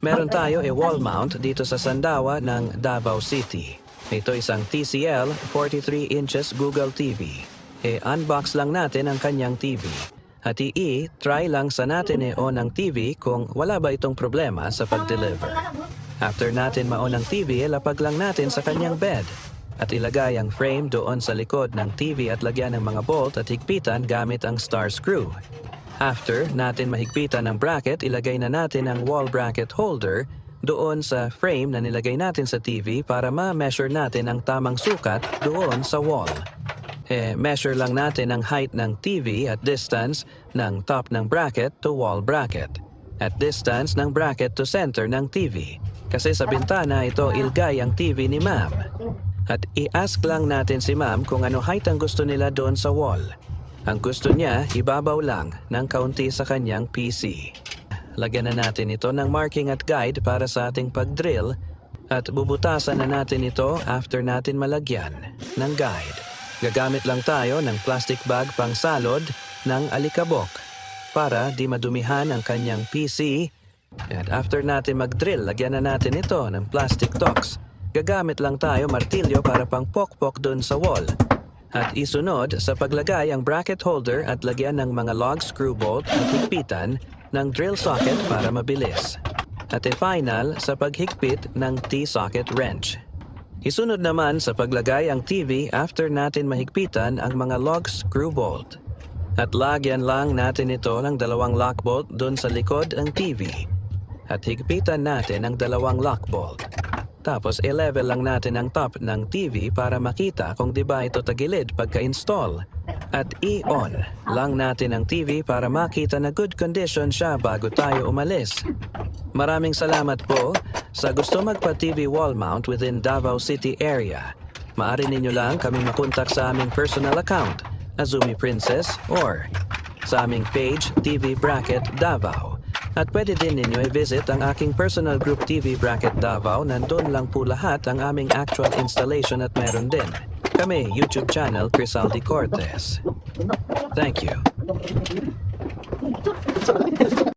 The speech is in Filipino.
Meron tayo wall mount dito sa Sandawa ng Davao City. Ito isang TCL 43 inches Google TV. Unbox lang natin ang kanyang TV. At try lang sa natin on ang TV kung wala ba itong problema sa pag-deliver. After natin ma-on ang TV, lapag lang natin sa kanyang bed. At ilagay ang frame doon sa likod ng TV at lagyan ng mga bolt at higpitan gamit ang star screw. After natin mahigpitan ang bracket, ilagay na natin ang wall bracket holder doon sa frame na nilagay natin sa TV para ma-measure natin ang tamang sukat doon sa wall. Measure lang natin ang height ng TV at distance ng top ng bracket to wall bracket. At distance ng bracket to center ng TV. Kasi sa bintana ito ilgay ang TV ni ma'am. At i-ask lang natin si ma'am kung ano height ang gusto nila doon sa wall. Ang gusto niya, ibabaw lang ng kaunti sa kanyang PC. Lagyan na natin ito ng marking at guide para sa ating pag-drill at bubutasan na natin ito after natin malagyan ng guide. Gagamit lang tayo ng plastic bag pang salod ng alikabok para di madumihan ang kanyang PC. At after natin mag-drill, lagyan na natin ito ng plastic tocks. Gagamit lang tayo martilyo para pang pokpok dun sa wall. At isunod sa paglagay ang bracket holder at lagyan ng mga log screw bolt at higpitan ng drill socket para mabilis. At final sa paghigpit ng T-socket wrench. Isunod naman sa paglagay ang TV after natin mahigpitan ang mga log screw bolt. At lagyan lang natin ito ng dalawang lock bolt doon sa likod ng TV. At higpitan natin ang dalawang lock bolt. Tapos i-level lang natin ang top ng TV para makita kung di ba ito tagilid pagka-install. At i-on lang natin ang TV para makita na good condition siya bago tayo umalis. Maraming salamat po sa gusto magpa-TV wall mount within Davao City area. Maaari ninyo lang kami makontak sa aming personal account, Azumi Princess, or sa aming page TV Bracket Davao. At pwede din ninyo i-visit ang aking personal group TV Bracket Davao. Nandun lang po lahat ang aming actual installation at meron din kami YouTube channel Crisaldi Cortez. Thank you.